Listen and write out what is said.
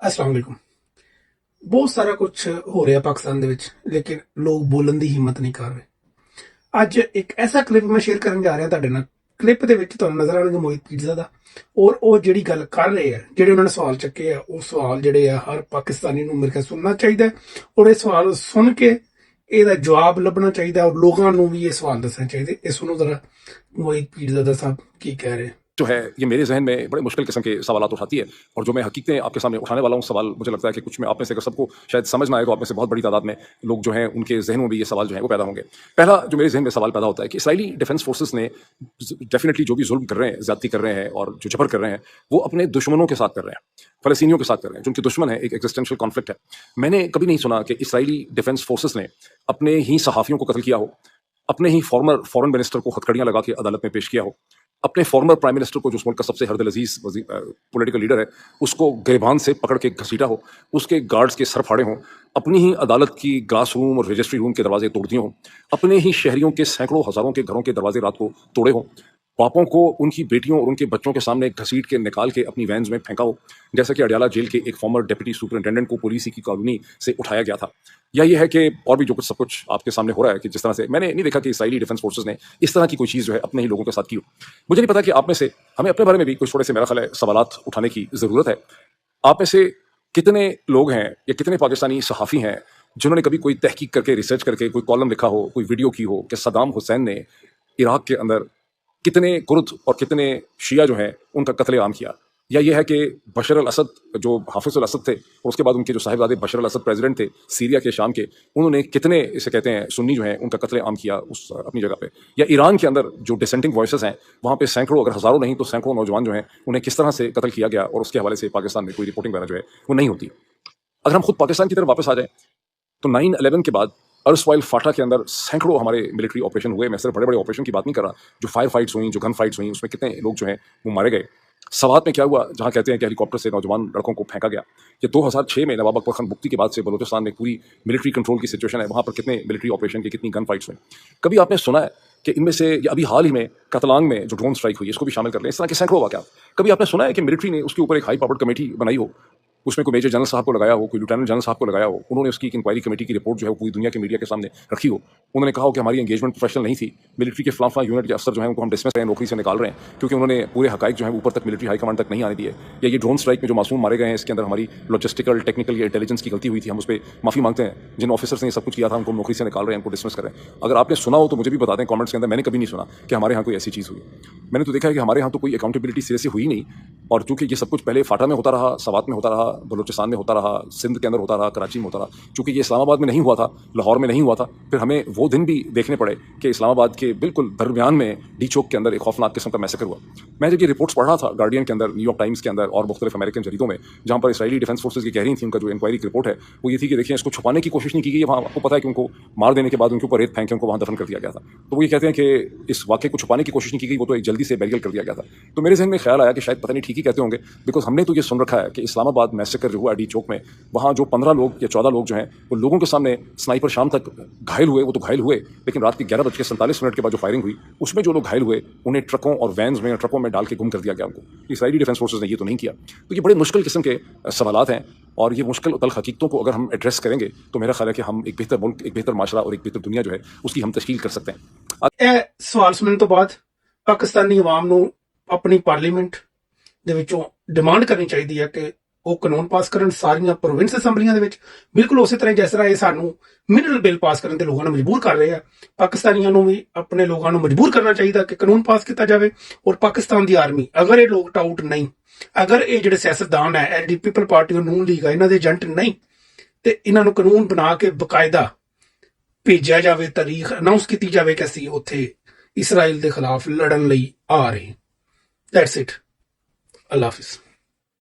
अस्सलाम वालेकुम। ਬਹੁਤ ਸਾਰਾ ਕੁਝ ਹੋ ਰਿਹਾ ਪਾਕਿਸਤਾਨ ਦੇ ਵਿੱਚ, ਲੇਕਿਨ ਲੋਕ ਬੋਲਣ ਦੀ ਹਿੰਮਤ ਨਹੀਂ ਕਰ ਰਹੇ। ਅੱਜ ਇੱਕ ਐਸਾ ਕਲਿੱਪ ਮੈਂ ਸ਼ੇਅਰ ਕਰਨ ਜਾ ਰਿਹਾ ਤੁਹਾਡੇ ਨਾਲ। ਕਲਿੱਪ ਦੇ ਵਿੱਚ ਤੁਹਾਨੂੰ ਨਜ਼ਰ ਆਉਣਗੇ ਮੋਹਿਤ ਪੀਰਜ਼ਾ ਦਾ, ਔਰ ਉਹ ਜਿਹੜੀ ਗੱਲ ਕਰ ਰਹੇ ਆ, ਜਿਹੜੇ ਉਹਨਾਂ ਨੇ ਸਵਾਲ ਚੱਕੇ ਆ, ਉਹ ਸਵਾਲ ਜਿਹੜੇ ਆ ਹਰ ਪਾਕਿਸਤਾਨੀ ਨੂੰ ਮੇਰੇ ਖਿਆਲ ਸੁਣਨਾ ਚਾਹੀਦਾ, ਔਰ ਇਹ ਸਵਾਲ ਸੁਣ ਕੇ ਇਹਦਾ ਜਵਾਬ ਲੱਭਣਾ ਚਾਹੀਦਾ, ਔਰ ਲੋਕਾਂ ਨੂੰ ਵੀ ਇਹ ਸਵਾਲ ਦੱਸਣਾ ਚਾਹੀਦਾ। ਇਹ ਸੁਣੋ जरा मोहित पीरज़ादा साहब की कह रहे हैं। जो है ये मेरे जहन में बड़े मुश्किल किस्म के सवाल उठाती है, और जो मैं हकीकतें आपके सामने उठाने वाला हूँ सवाल, मुझे लगता है कि कुछ में आप में से अगर सबको शायद समझ ना आए तो आप में से बहुत बड़ी तादाद में लोग जो हैं उनके जहनों में भी ये सवाल जो है वो पैदा होंगे। पहला जो मेरे जहन में सवाल पैदा होता है कि इसराइली डिफेंस फोर्सेस ने डेफिनेटली जो भी जुल्म कर रहे हैं, ज्यादती कर रहे हैं और जो जबर कर रहे हैं, वो अपने दुश्मनों के साथ कर रहे हैं, फलस्तीनियों के साथ कर रहे हैं, जो उनके दुश्मन है। एक एक्जिस्टेंशियल कॉन्फ्लिक्ट है। मैंने कभी नहीं सुना कि इसराइली डिफेंस फोर्सेस ने अपने ही सहाफ़ियों को कत्ल किया हो, अपने ही फॉरेन मिनिस्टर को हथकड़ियाँ लगा के अदालत में पेश किया हो, अपने फॉर्मर प्राइम मिनिस्टर को, जो उस मुल्क का सबसे हरदिल अजीज पॉलिटिकल लीडर है, उसको गिरबान से पकड़ के घसीटा हो, उसके गार्ड्स के सर फाड़े हों, अपनी ही अदालत की ग्लास रूम और रजिस्ट्री रूम के दरवाजे तोड़ दिए हों, अपने ही शहरियों के सैकड़ों हज़ारों के घरों के दरवाजे रात को तोड़े हों, बापों को उनकी बेटियों और उनके बच्चों के सामने घसीट के निकाल के अपनी वैन्स में फेंका हो, जैसा कि अडियाला जेल के एक फॉर्मर डिप्टी सुपरिटेंडेंट को पुलिस की कॉलोनी से उठाया गया था। या ये है कि और भी जो कुछ सब कुछ आपके सामने हो रहा है कि जिस तरह से मैंने नहीं देखा कि इसराइली डिफेंस फोर्सेस ने इस तरह की कोई चीज़ जो है अपने ही लोगों के साथ की हो। मुझे नहीं पता कि आप में से हमें अपने बारे में भी कुछ थोड़े से मेरा ख्याल है सवालात उठाने की ज़रूरत है। आप में से कितने लोग हैं या कितने पाकिस्तानी सहाफ़ी हैं जिन्होंने कभी कोई तहकीक करके, रिसर्च करके कोई कॉलम लिखा हो, कोई वीडियो की हो कि सद्दाम हुसैन ने इराक के अंदर कितने कुर्द और कितने शिया जो हैं उनका कत्लेआम किया, या ये है कि बशर अल असद जो हाफिज़ अल असद थे और उसके बाद उनके जो साहिबजादे बशर अल असद प्रेसिडेंट थे सीरिया के, शाम के, उन्होंने कितने इसे कहते हैं सुन्नी जो हैं उनका कत्लेआम किया उस अपनी जगह पे। या ईरान के अंदर जो डिसेंटिंग वॉइसेस हैं वहाँ पे सैकड़ों, अगर हज़ारों नहीं तो सैकड़ों नौजवान जो हैं उन्हें किस तरह से कत्ल किया गया, और उसके हवाले से पाकिस्तान में कोई रिपोर्टिंग वगैरह जो है वो नहीं होती। अगर हम खुद पाकिस्तान की तरफ वापस आ जाएँ तो 9/11 के बाद अर्सवाइल फाटा के अंदर सैकड़ों हमारे मिलिट्री ऑपरेशन हुए। मैं सिर्फ बड़े बड़े ऑपरेशन की बात नहीं कर रहा, जो फायर फाइट्स हुई, जो गन फाइट्स हुई, उसमें कितने लोग जो हैं वो मारे गए। सवात में क्या हुआ, जहाँ कहते हैं कि हेलीकॉप्टर से नौजवान लड़कों को फेंका गया। ये 2006 में नवाब अकबर खान बुख्ती के बाद से बलूचिस्तान में पूरी मिलिट्री कंट्रोल की सिचुएशन है, वहाँ पर कितने मिलिट्री ऑपरेशन की, कितनी गन फाइट्स हुई। कभी आपने सुना है कि इनमें से, या अभी हाल ही में कतलांग में जो ड्रोन स्ट्राइक हुई, इसको भी शामिल कर लें, इस तरह के सैकड़ों वाक़यात। कभी आपने सुना है कि मिलिट्री ने उसके ऊपर एक हाई पावर्ड कमेटी बनाई हो, उसमें कोई मेजर जनरल साहब को लगाया हो, कोई लेफ्टिनेंट जनरल साहब को लगाया हो, उन्होंने उसकी एक इंक्वायरी कमेटी की रिपोर्ट जो है वो पूरी दुनिया के मीडिया के सामने रखी हो, उन्होंने कहा हो कि हमारी एंगेजमेंट प्रोफेशनल नहीं थी, मिलिट्री के फलां यूनिट के अफसर जो हैं उनको हम डिसमिस करें, नौकरी से निकाल रहे हैं क्योंकि उन्होंने पूरे हकाइक जो है ऊपर तक मिलिट्री हाई कमांड तक नहीं आने दिए। या ये ड्रोन स्ट्राइक में जो मासूम मारे गए हैं, इसके अंदर हमारी लॉजिस्टिकल, टेक्निकल या इंटेलिजेंस की गलती हुई थी, हम उस पर माफ़ी मांगते हैं। जिन ऑफिसर्स ने सब कुछ किया था उनको नौकरी से निकाल रहे हैं, उनको डिसमिस करें। अगर आपने सुना हो तो मुझे भी बता दें कमेंट्स के अंदर। मैंने कभी नहीं सुना कि हमारे यहाँ कोई ऐसी चीज़ हुई। मैंने तो देखा है कि हमारे यहाँ तो कोई अकाउंटेबिलिटी सिरे से हुई नहीं, और चूँकि ये सब कुछ पहले फाटा में होता रहा, सवात में होता रहा, बलूचिस्तान में होता रहा, सिंध के अंदर होता रहा, कराची में होता रहा, चूँकि ये इस्लामाबाद में नहीं हुआ था, लाहौर में नहीं हुआ था, फिर हमें वो दिन भी देखने पड़े कि इस्लामाबाद के बिल्कुल दरमियान में डी चौक के अंदर एक खौफनाक किस्म का मैसेकर हुआ। मैं जब ये रिपोर्ट्स पढ़ रहा था गार्डियन के अंदर, न्यूयॉर्क टाइम्स के अंदर और मुख्तलिफ अमेरिकन जरीदों में, जहाँ पर इसराइली डिफेंस फोर्सेज की कह रही थी, उनका जो इंक्वायरी की रिपोर्ट है वो ये थी कि देखिए इसको छुपाने की कोशिश नहीं की गई है। वहाँ आपको पता है कि उनको मार देने के बाद उनके ऊपर रेत फेंक के उनको वहाँ दफन कर दिया गया था। तो वो ये कहते हैं कि इस वाक़े को छुपाने की कोशिश नहीं की गई, वो तो एक जल्दी से बैरियल कर दिया गया था। तो मेरे जहन में ख्याल आया कि शायद पता नहीं ठीक ही कहते होंगे, बिकॉज हमने तो ये सुन रखा है कि इस्लामाबाद मैसेकर जो हुआ डी चौक में, वहाँ जो 15 लोग या 14 लोग जो हैं वो लोगों के सामने स्नाइपर शाम तक घायल हुए, वो तो घायल हुए, लेकिन रात के 11:47 के बाद जो फायरिंग हुई उसमें जो लोग घायल हुए उन्हें ट्रकों और वैन्स में, ट्रकों में डाल के गुम कर दिया गया उनको। इसराइली डिफेंस फोर्सेज ने ये तो नहीं किया। तो ये बड़े मुश्किल किस्म के सवालात हैं, और ये मुश्किल तल हकीकतों को अगर हम एड्रेस करेंगे तो मेरा ख्याल है कि हम एक बेहतर मुल्क, एक बेहतर माशरा और एक बेहतर दुनिया जो है उसकी हम तश्कील कर सकते हैं। ਇਹ ਸਵਾਲ ਸੁਣਨ ਤੋਂ ਬਾਅਦ ਪਾਕਿਸਤਾਨੀ ਆਵਾਮ ਨੂੰ ਆਪਣੀ ਪਾਰਲੀਮੈਂਟ ਦੇ ਵਿੱਚੋਂ ਡਿਮਾਂਡ ਕਰਨੀ ਚਾਹੀਦੀ ਹੈ ਕਿ ਉਹ ਕਾਨੂੰਨ ਪਾਸ ਕਰਨ ਸਾਰੀਆਂ ਪ੍ਰੋਵਿੰਸ ਅਸੈਂਬਲੀਆਂ ਦੇ ਵਿੱਚ, ਬਿਲਕੁਲ ਉਸੇ ਤਰ੍ਹਾਂ ਜਿਸ ਤਰ੍ਹਾਂ ਇਹ ਸਾਨੂੰ ਮਿਨਰਲ ਬਿੱਲ ਪਾਸ ਕਰਨ ਤੇ ਲੋਕਾਂ ਨੂੰ ਮਜਬੂਰ ਕਰ ਰਹੇ ਆ। ਪਾਕਿਸਤਾਨੀਆਂ ਨੂੰ ਵੀ ਆਪਣੇ ਲੋਕਾਂ ਨੂੰ ਮਜਬੂਰ ਕਰਨਾ ਚਾਹੀਦਾ ਕਿ ਕਾਨੂੰਨ ਪਾਸ ਕੀਤਾ ਜਾਵੇ, ਔਰ ਪਾਕਿਸਤਾਨ ਦੀ ਆਰਮੀ, ਅਗਰ ਇਹ ਲੋਕ ਟਾਊਟ ਨਹੀਂ, ਅਗਰ ਇਹ ਜਿਹੜੇ ਸਿਆਸਤਦਾਨ ਹੈ, ਐਲਡੀ ਪੀਪਲ ਪਾਰਟੀ, ਨੂਨ ਲੀਗ, ਇਹਨਾਂ ਦੇ ਏਜੰਟ ਨਹੀਂ, ਤੇ ਇਹਨਾਂ ਨੂੰ ਕਾਨੂੰਨ ਬਣਾ ਕੇ ਬਕਾਇਦਾ ਭੇਜਿਆ ਜਾਵੇ, ਤਾਰੀਖ ਅਨਾਉਂਸ ਕੀਤੀ ਜਾਵੇ ਕਿ ਅਸੀਂ ਉੱਥੇ ਇਸਰਾਈਲ ਦੇ ਖਿਲਾਫ ਲੜਨ ਲਈ ਆ ਰਹੇ। That's it. Allah Hafiz.